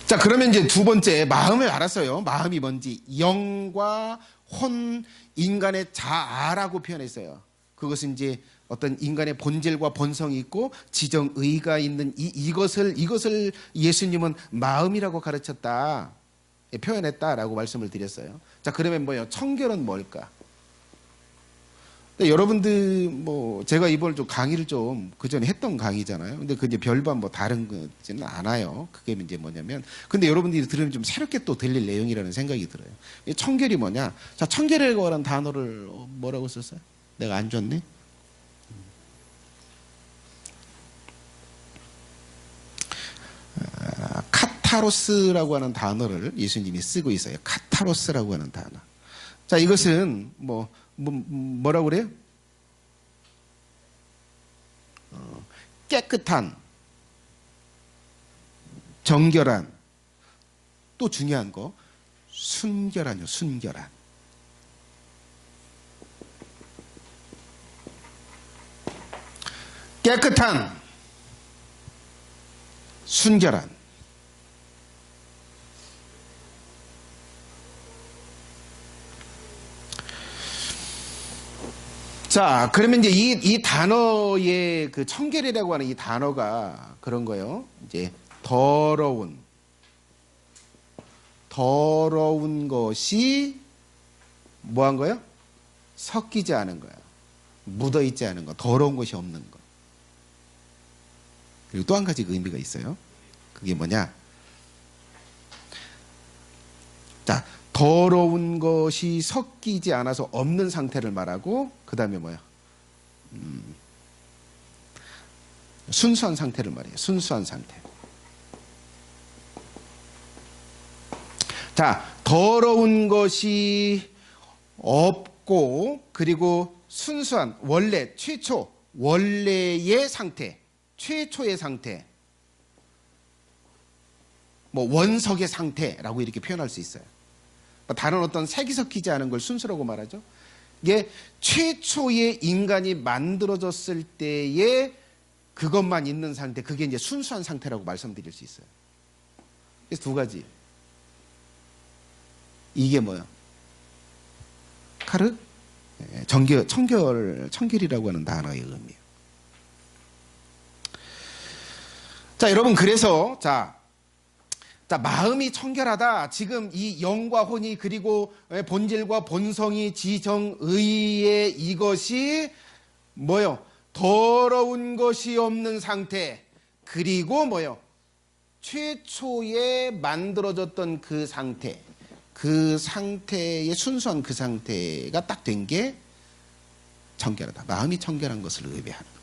자, 그러면 이제 두 번째, 마음을 알았어요. 마음이 뭔지. 영과 혼, 인간의 자아라고 표현했어요. 그것은 이제 어떤 인간의 본질과 본성이 있고 지정의가 있는 이것을 예수님은 마음이라고 가르쳤다. 표현했다라고 말씀을 드렸어요. 자, 그러면 뭐예요? 청결은 뭘까? 여러분들 제가 이번 좀 강의를 좀 그전에 했던 강의잖아요. 근데 그 이제 별반 다른 거지는 않아요. 그게 이제 뭐냐면, 근데 여러분들이 들으면 좀 새롭게 또 들릴 내용이라는 생각이 들어요. 청결이 뭐냐? 자, 청결이라고 하는 단어를 뭐라고 썼어요? 내가 안 줬네? 카타로스라고 하는 단어를 예수님이 쓰고 있어요. 카타로스라고 하는 단어. 자, 이것은 뭐라고 그래요? 깨끗한, 정결한, 또 중요한 거, 순결한요, 순결한. 깨끗한, 순결한. 자, 그러면 이제 이 단어의 그 청결이라고 하는 이 단어가 그런 거예요. 이제 더러운 것이 뭐 한 거예요? 섞이지 않은 거예요. 묻어 있지 않은 거, 더러운 것이 없는 거. 그리고 또 한 가지 의미가 있어요. 그게 뭐냐? 자, 더러운 것이 섞이지 않아서 없는 상태를 말하고, 그 다음에 뭐야? 순수한 상태를 말해요. 순수한 상태. 자, 더러운 것이 없고, 그리고 순수한, 원래, 최초, 원래의 상태, 최초의 상태, 원석의 상태라고 이렇게 표현할 수 있어요. 다른 어떤 색이 섞이지 않은 걸 순수라고 말하죠. 이게 최초의 인간이 만들어졌을 때의 그것만 있는 상태, 그게 이제 순수한 상태라고 말씀드릴 수 있어요. 그래서 두 가지. 이게 뭐예요? 카르? 청결이라고 하는 단어의 의미예요. 자, 여러분, 그래서, 자, 마음이 청결하다. 지금 이 영과 혼이, 그리고 본질과 본성이, 지정의의 이것이 뭐요? 더러운 것이 없는 상태. 그리고 뭐요? 최초에 만들어졌던 그 상태. 그 상태의 순수한 그 상태가 딱 된 게 청결하다. 마음이 청결한 것을 의미하는 거예요.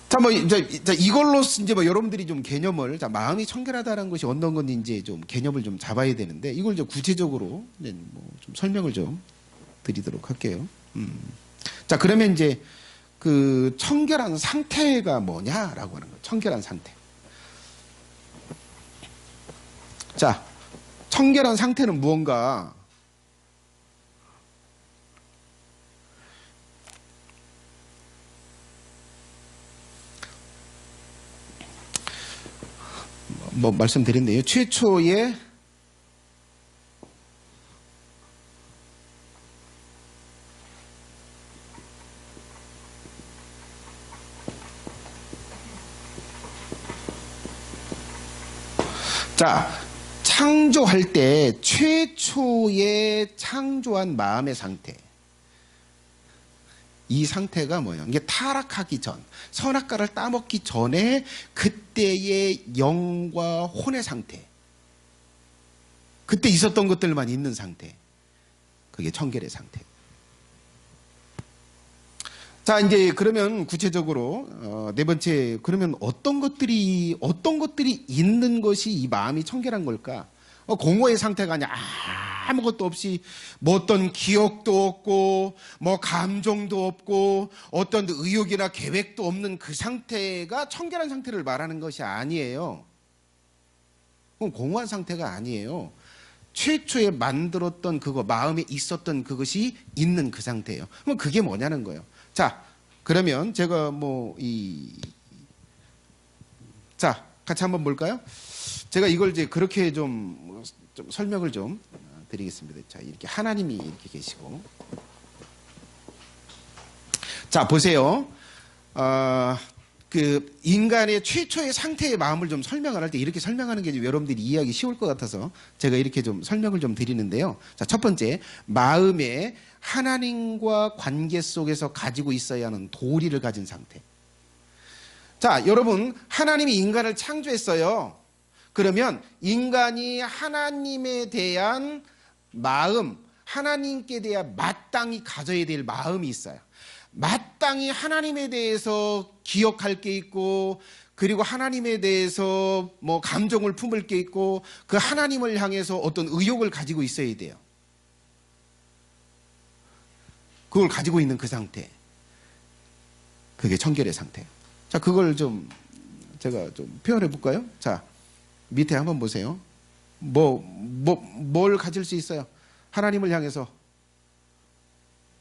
자, 뭐, 이제 이걸로 이제 뭐 여러분들이 좀 개념을, 자, 마음이 청결하다는 것이 어떤 건지 이제 좀 개념을 좀 잡아야 되는데, 이걸 이제 구체적으로 이제 뭐 좀 설명을 좀 드리도록 할게요. 자, 그러면 이제 그 청결한 상태가 뭐냐라고 하는 거예요. 청결한 상태. 자, 청결한 상태는 무언가? 뭐 말씀드렸네요. 최초의 자, 창조할 때 최초의 창조한 마음의 상태. 이 상태가 뭐예요? 이게 타락하기 전, 선악과를 따먹기 전에 그때의 영과 혼의 상태. 그때 있었던 것들만 있는 상태. 그게 청결의 상태. 자, 이제 그러면 구체적으로 네 번째, 그러면 어떤 것들이 있는 것이 이 마음이 청결한 걸까? 공허의 상태가 아니야. 아무것도 없이 뭐 어떤 기억도 없고 뭐 감정도 없고 어떤 의욕이나 계획도 없는 그 상태가 청결한 상태를 말하는 것이 아니에요. 그건 공허한 상태가 아니에요. 최초에 만들었던 그거, 마음에 있었던 그것이 있는 그 상태예요. 그럼 그게 뭐냐는 거예요. 자, 그러면 제가 자, 같이 한번 볼까요? 제가 이걸 이제 그렇게 좀 설명을 좀 드리겠습니다. 자, 이렇게 하나님이 이렇게 계시고. 자, 보세요. 그 인간의 최초의 상태의 마음을 좀 설명을 할 때 이렇게 설명하는 게 여러분들이 이해하기 쉬울 것 같아서 제가 이렇게 좀 설명을 좀 드리는데요. 자, 첫 번째, 마음에 하나님과 관계 속에서 가지고 있어야 하는 도리를 가진 상태. 자, 여러분, 하나님이 인간을 창조했어요. 그러면 인간이 하나님에 대한 마음, 하나님께 대한 마땅히 가져야 될 마음이 있어요. 마땅히 하나님에 대해서 기억할 게 있고, 그리고 하나님에 대해서 뭐 감정을 품을 게 있고, 그 하나님을 향해서 어떤 의욕을 가지고 있어야 돼요. 그걸 가지고 있는 그 상태. 그게 청결의 상태. 자, 그걸 좀 제가 좀 표현해 볼까요? 자, 밑에 한번 보세요. 뭘 가질 수 있어요? 하나님을 향해서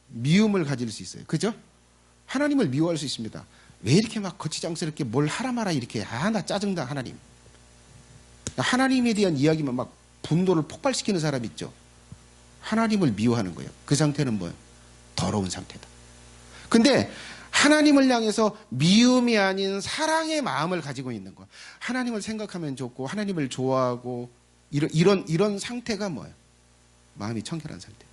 미움을 가질 수 있어요. 그죠? 하나님을 미워할 수 있습니다. 왜 이렇게 막 거치장스럽게 뭘 하라 마라 이렇게, 나 짜증나, 하나님. 하나님에 대한 이야기만 막 분노를 폭발시키는 사람 있죠? 하나님을 미워하는 거예요. 그 상태는 뭐예요? 더러운 상태다. 근데 하나님을 향해서 미움이 아닌 사랑의 마음을 가지고 있는 거예요. 하나님을 생각하면 좋고 하나님을 좋아하고 이런 상태가 뭐예요? 마음이 청결한 상태.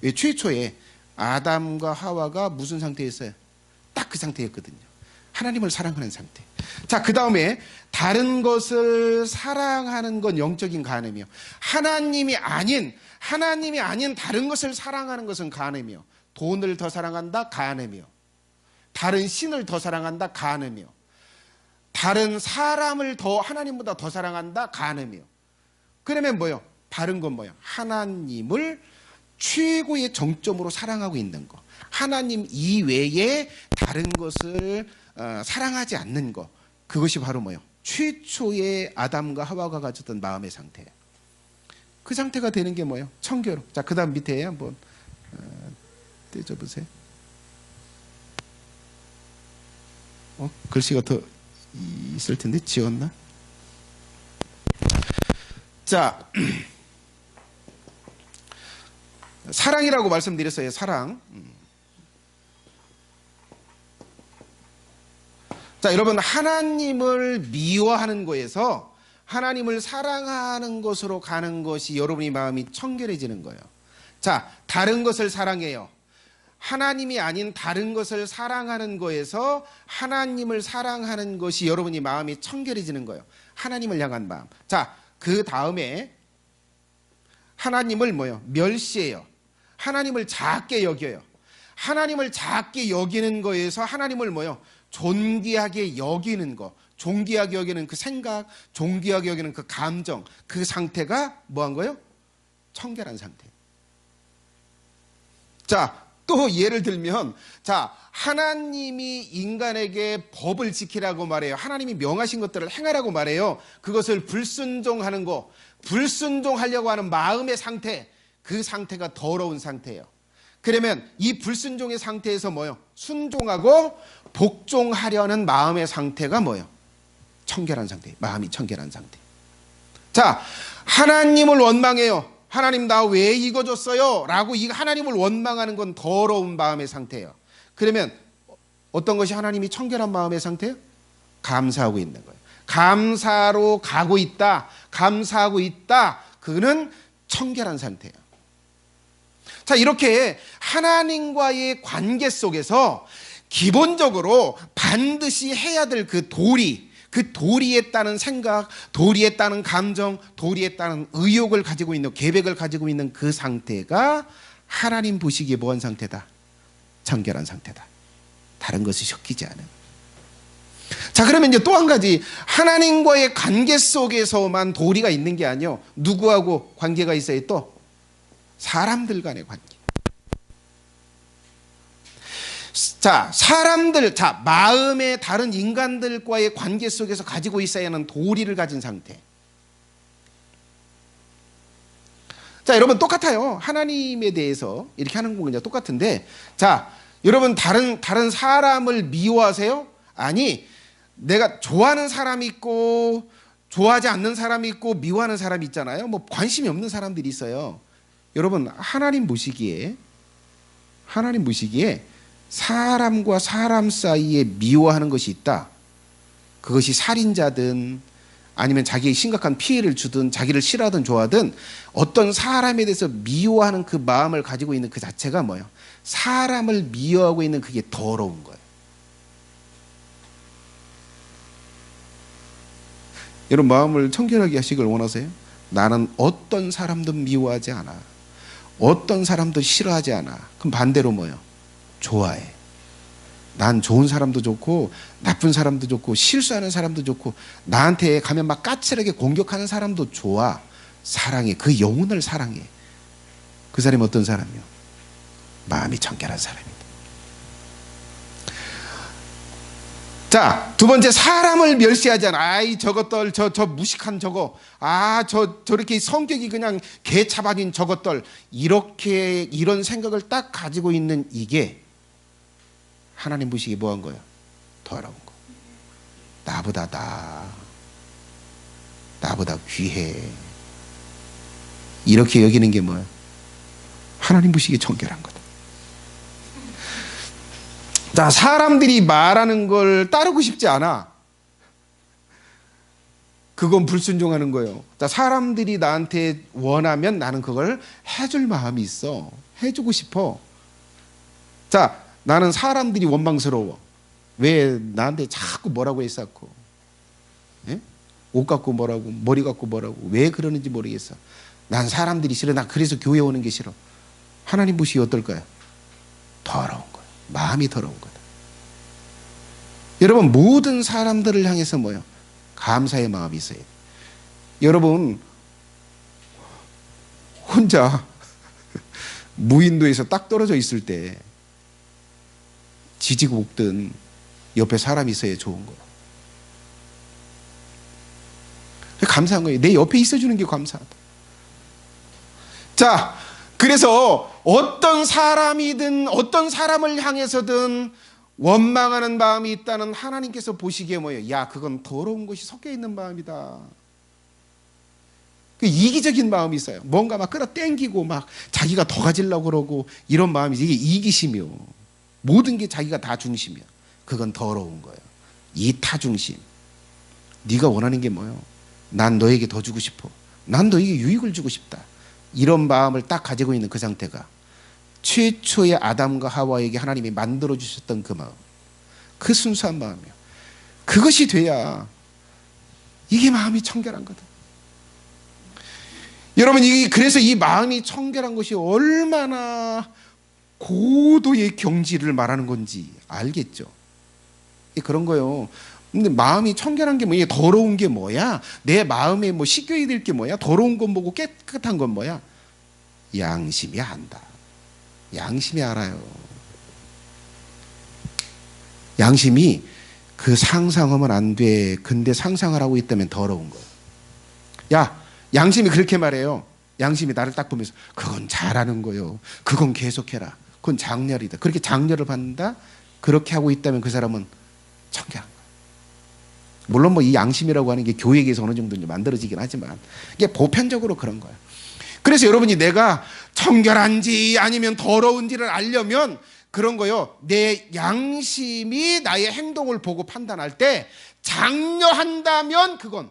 왜 최초에 아담과 하와가 무슨 상태였어요? 딱 그 상태였거든요. 하나님을 사랑하는 상태. 자, 그 다음에 다른 것을 사랑하는 건 영적인 간음이요. 하나님이 아닌 다른 것을 사랑하는 것은 간음이요. 돈을 더 사랑한다? 간음이요. 다른 신을 더 사랑한다? 간음이요. 다른 사람을 하나님보다 더 사랑한다? 간음이요. 그러면 뭐요? 바른 건 뭐요? 하나님을 최고의 정점으로 사랑하고 있는 거. 하나님 이외에 다른 것을 사랑하지 않는 거. 그것이 바로 뭐요? 최초의 아담과 하와가 가졌던 마음의 상태예요. 그 상태가 되는 게 뭐예요? 청결. 자, 그 다음 밑에 한번 떼줘보세요. 글씨가 더 있을 텐데 지웠나? 자, 사랑이라고 말씀드렸어요. 사랑. 자, 여러분, 하나님을 미워하는 거에서 하나님을 사랑하는 것으로 가는 것이 여러분의 마음이 청결해지는 거예요. 자, 다른 것을 사랑해요. 하나님이 아닌 다른 것을 사랑하는 거에서 하나님을 사랑하는 것이 여러분의 마음이 청결해지는 거예요. 하나님을 향한 마음. 자, 그 다음에 하나님을 뭐요? 멸시해요. 하나님을 작게 여겨요. 하나님을 작게 여기는 거에서 하나님을 뭐요? 존귀하게 여기는 거, 존귀하게 여기는 그 생각, 존귀하게 여기는 그 감정, 그 상태가 뭐한 거예요? 청결한 상태. 자, 또 예를 들면, 자, 하나님이 인간에게 법을 지키라고 말해요. 하나님이 명하신 것들을 행하라고 말해요. 그것을 불순종하는 거, 불순종하려고 하는 마음의 상태, 그 상태가 더러운 상태예요. 그러면 이 불순종의 상태에서 뭐예요? 순종하고 복종하려는 마음의 상태가 뭐예요? 청결한 상태, 마음이 청결한 상태. 자, 하나님을 원망해요. 하나님 나 왜 이거 줬어요? 라고 이 하나님을 원망하는 건 더러운 마음의 상태예요. 그러면 어떤 것이 하나님이 청결한 마음의 상태예요? 감사하고 있는 거예요. 감사로 가고 있다, 감사하고 있다, 그거는 청결한 상태예요. 자, 이렇게 하나님과의 관계 속에서 기본적으로 반드시 해야 될 그 도리, 그 도리에 따른 생각, 도리에 따른 감정, 도리에 따른 의욕을 가지고 있는, 계획을 가지고 있는 그 상태가 하나님 보시기에 뭐한 상태다? 청결한 상태다. 다른 것이 섞이지 않은. 자, 그러면 이제 또 한 가지, 하나님과의 관계 속에서만 도리가 있는 게 아니요, 누구하고 관계가 있어요? 또 사람들 간의 관계. 자, 사람들, 자, 마음의 다른 인간들과의 관계 속에서 가지고 있어야 하는 도리를 가진 상태. 자, 여러분 똑같아요. 하나님에 대해서 이렇게 하는 건 그냥 똑같은데, 자, 여러분 다른 사람을 미워하세요? 아니, 내가 좋아하는 사람이 있고 좋아하지 않는 사람이 있고 미워하는 사람이 있잖아요. 뭐 관심이 없는 사람들이 있어요. 여러분 하나님 보시기에 사람과 사람 사이에 미워하는 것이 있다. 그것이 살인자든 아니면 자기의 심각한 피해를 주든 자기를 싫어하든 좋아하든 어떤 사람에 대해서 미워하는 그 마음을 가지고 있는 그 자체가 뭐예요? 사람을 미워하고 있는 그게 더러운 거예요. 여러분 마음을 청결하게 하시길 원하세요? 나는 어떤 사람도 미워하지 않아. 어떤 사람도 싫어하지 않아. 그럼 반대로 뭐예요? 좋아해. 난 좋은 사람도 좋고 나쁜 사람도 좋고 실수하는 사람도 좋고 나한테 가면 막 까칠하게 공격하는 사람도 좋아. 사랑해. 그 영혼을 사랑해. 그 사람이 어떤 사람이요? 마음이 청결한 사람입니다. 자, 두 번째, 사람을 멸시하지 않아. 아이 저것들, 저 무식한 저거, 저렇게 성격이 그냥 개차반인 저것들, 이렇게 이런 생각을 딱 가지고 있는 이게 하나님 보시기에 뭐한 거예요? 더러운 거. 나보다 귀해. 이렇게 여기는 게 뭐예요? 하나님 보시기에 정결한 거다. 자, 사람들이 말하는 걸 따르고 싶지 않아. 그건 불순종하는 거예요. 자, 사람들이 나한테 원하면 나는 그걸 해줄 마음이 있어. 해주고 싶어. 자, 나는 사람들이 원망스러워. 왜 나한테 자꾸 뭐라고 했었고, 예? 옷 갖고 뭐라고, 머리 갖고 뭐라고, 왜 그러는지 모르겠어. 난 사람들이 싫어. 나 그래서 교회 오는 게 싫어. 하나님 보시기 어떨까요? 더러운 거예요. 마음이 더러운 거다. 여러분 모든 사람들을 향해서 뭐예요? 감사의 마음이 있어야 돼요. 여러분 혼자 무인도에서 딱 떨어져 있을 때 지지고 볶든 옆에 사람이 있어야 좋은 거예요. 감사한 거예요. 내 옆에 있어주는 게 감사하다. 자, 그래서 어떤 사람이든 어떤 사람을 향해서든 원망하는 마음이 있다는 하나님께서 보시기에 뭐예요? 야, 그건 더러운 것이 섞여 있는 마음이다. 그 이기적인 마음이 있어요. 뭔가 막 끌어당기고 막 자기가 더 가지려고 그러고 이런 마음이 이게 이기심이요. 모든 게 자기가 다 중심이야. 그건 더러운 거예요. 이 타중심. 네가 원하는 게 뭐예요? 난 너에게 더 주고 싶어. 난 너에게 유익을 주고 싶다. 이런 마음을 딱 가지고 있는 그 상태가 최초의 아담과 하와에게 하나님이 만들어 주셨던 그 마음, 그 순수한 마음이요. 그것이 돼야 이게 마음이 청결한 거다. 여러분, 그래서 이 마음이 청결한 것이 얼마나 고도의 경지를 말하는 건지 알겠죠? 그런 거요. 근데 마음이 청결한 게 뭐야? 더러운 게 뭐야? 내 마음에 뭐 씻겨야 될 게 뭐야? 더러운 건 뭐고 깨끗한 건 뭐야? 양심이 안다. 양심이 알아요. 양심이 그 상상하면 안 돼. 근데 상상을 하고 있다면 더러운 거예요. 야, 양심이 그렇게 말해요. 양심이 나를 딱 보면서 그건 잘하는 거요. 그건 계속해라. 그건 장렬이다. 그렇게 장렬을 받는다. 그렇게 하고 있다면 그 사람은 청결한 거예요. 물론 뭐 이 양심이라고 하는 게 교회에서 어느 정도 만들어지긴 하지만 이게 보편적으로 그런 거예요. 그래서 여러분이 내가 청결한지 아니면 더러운지를 알려면 그런 거요. 내 양심이 나의 행동을 보고 판단할 때 장려한다면 그건,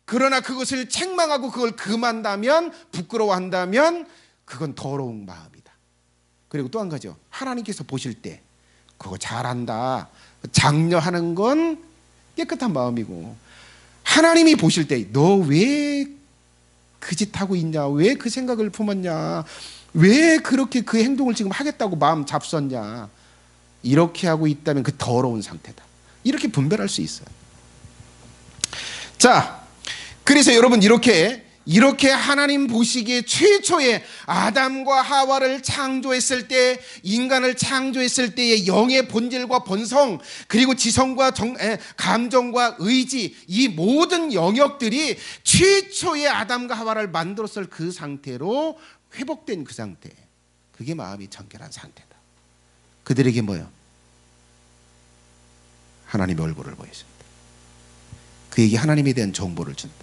그러나 그것을 책망하고 그걸 금한다면, 부끄러워한다면 그건 더러운 마음이다. 그리고 또 한 가지요. 하나님께서 보실 때 그거 잘한다. 장려하는 건 깨끗한 마음이고, 하나님이 보실 때 너 왜 그 짓 하고 있냐? 왜 그 생각을 품었냐? 왜 그렇게 그 행동을 지금 하겠다고 마음 잡섰냐? 이렇게 하고 있다면 그 더러운 상태다. 이렇게 분별할 수 있어요. 자, 그래서 여러분 이렇게 하나님 보시기에 최초의 아담과 하와를 창조했을 때, 인간을 창조했을 때의 영의 본질과 본성, 그리고 지성과 감정과 의지, 이 모든 영역들이 최초의 아담과 하와를 만들었을 그 상태로 회복된 그 상태, 그게 마음이 청결한 상태다. 그들에게 뭐요? 하나님의 얼굴을 보여줍니다. 그에게 하나님에 대한 정보를 준다.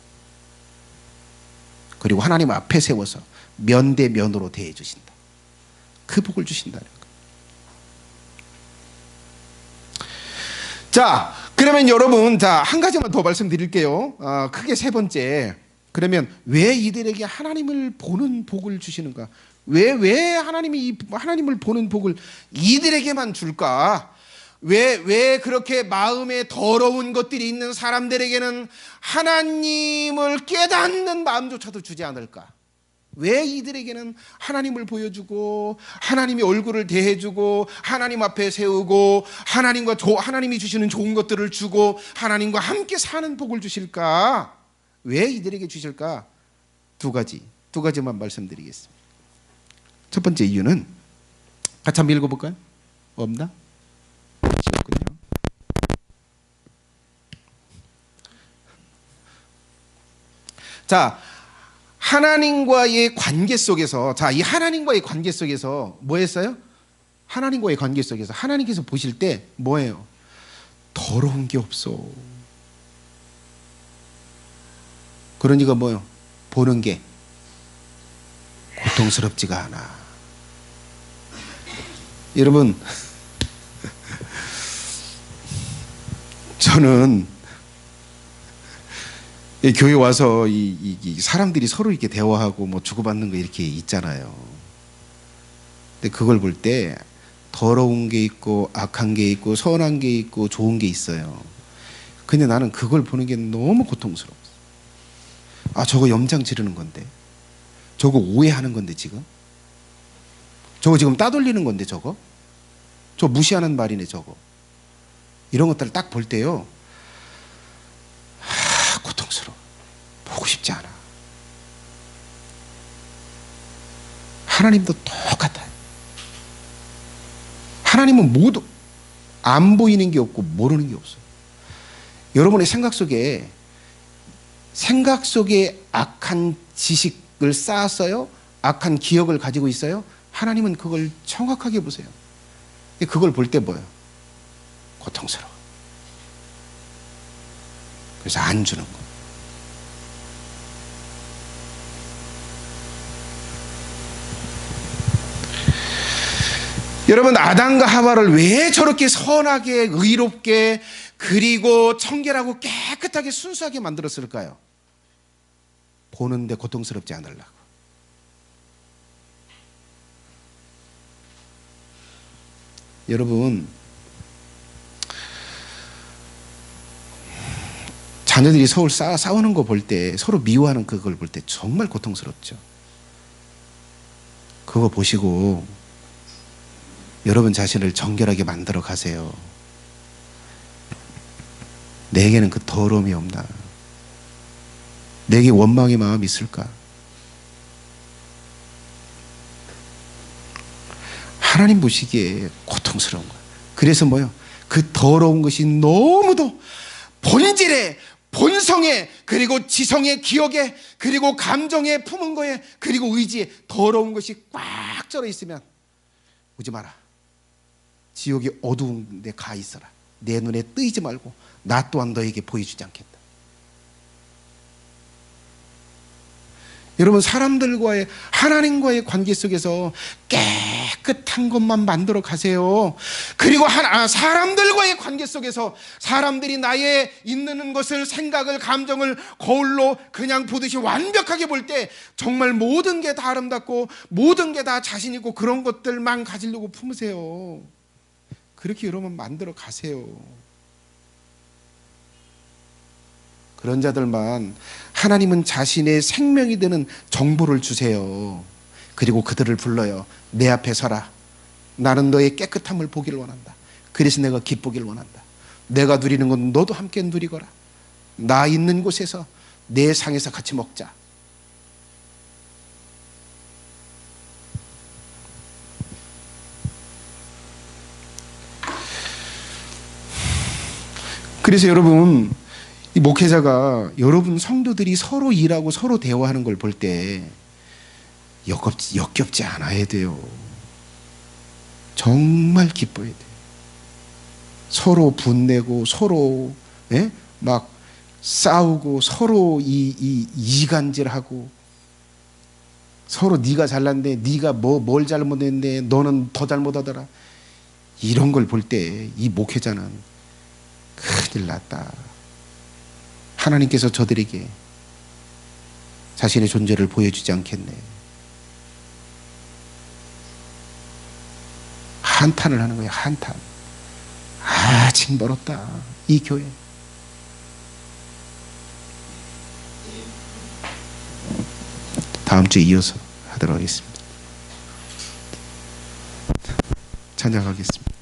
그리고 하나님 앞에 세워서 면대면으로 대해 주신다. 그 복을 주신다는 거예요. 자, 그러면 여러분, 자, 한 가지만 더 말씀드릴게요. 크게 세 번째. 그러면 왜 이들에게 하나님을 보는 복을 주시는가? 왜 하나님을 보는 복을 이들에게만 줄까? 왜 그렇게 마음에 더러운 것들이 있는 사람들에게는 하나님을 깨닫는 마음조차도 주지 않을까? 왜 이들에게는 하나님을 보여주고 하나님의 얼굴을 대해주고 하나님 앞에 세우고 하나님이 주시는 좋은 것들을 주고 하나님과 함께 사는 복을 주실까? 왜 이들에게 주실까? 두 가지만 말씀드리겠습니다. 첫 번째 이유는 같이 한번 읽어볼까요? 없나? 없군요. 자, 하나님과의 관계 속에서, 이 하나님과의 관계 속에서 뭐 했어요? 하나님과의 관계 속에서 하나님께서 보실 때 뭐예요? 더러운 게 없어. 그러니까 뭐요? 보는 게 고통스럽지가 않아. 여러분, 저는 교회 와서 이 사람들이 서로 이렇게 대화하고 뭐 주고받는 거 이렇게 있잖아요. 근데 그걸 볼 때 더러운 게 있고 악한 게 있고 선한 게 있고 좋은 게 있어요. 근데 나는 그걸 보는 게 너무 고통스러워. 저거 염장 지르는 건데, 저거 오해하는 건데, 저거 지금 따돌리는 건데, 저거 무시하는 말이네. 저거 이런 것들을 딱 볼 때요, 고통스러워. 보고 싶지 않아. 하나님도 똑같아요. 하나님은 모두 안 보이는 게 없고 모르는 게 없어요. 여러분의 생각 속에 악한 지식을 쌓았어요? 악한 기억을 가지고 있어요? 하나님은 그걸 정확하게 보세요. 그걸 볼 때 뭐예요? 고통스러워. 그래서 안 주는 거. 여러분, 아담과 하와를 왜 저렇게 선하게, 의롭게, 그리고 청결하고 깨끗하게 순수하게 만들었을까요? 보는데 고통스럽지 않으려고. 여러분, 자녀들이 서로 싸우는 거 볼 때, 서로 미워하는 그걸 볼 때 정말 고통스럽죠. 그거 보시고 여러분 자신을 정결하게 만들어 가세요. 내게는 그 더러움이 없나? 내게 원망의 마음이 있을까? 하나님 보시기에 고통스러운 거야. 그래서 뭐요? 그 더러운 것이 너무도 본질에, 본성에, 그리고 지성의 기억에, 그리고 감정에 품은 거에, 그리고 의지에 더러운 것이 꽉 쩔어 있으면 오지 마라. 지옥이 어두운 데 가 있어라. 내 눈에 뜨이지 말고 나 또한 너에게 보여주지 않겠다. 여러분, 사람들과의, 하나님과의 관계 속에서 깨끗한 것만 만들어 가세요. 그리고 사람들과의 관계 속에서 사람들이 나의 있는 것을, 생각을, 감정을 거울로 그냥 보듯이 완벽하게 볼 때 정말 모든 게 다 아름답고 모든 게 다 자신 있고 그런 것들만 가지려고 품으세요. 그렇게 여러분 만들어 가세요. 그런 자들만 하나님은 자신의 생명이 되는 정보를 주세요. 그리고 그들을 불러요. 내 앞에 서라. 나는 너의 깨끗함을 보기를 원한다. 그래서 내가 기쁘기를 원한다. 내가 누리는 건 너도 함께 누리거라. 나 있는 곳에서 내 상에서 같이 먹자. 그래서 여러분, 이 목회자가 여러분 성도들이 서로 일하고 서로 대화하는 걸 볼 때 역겹지 않아야 돼요. 정말 기뻐야 돼요. 서로 분내고 서로 막 싸우고 서로 이간질하고 서로 네가 잘났네, 네가 뭘 잘못했네, 너는 더 잘못하더라. 이런 걸 볼 때 이 목회자는 큰일 났다. 하나님께서 저들에게 자신의 존재를 보여주지 않겠네. 한탄을 하는 거예요. 한탄. 아, 징벌었다 이 교회. 다음 주에 이어서 하도록 하겠습니다. 찬양하겠습니다.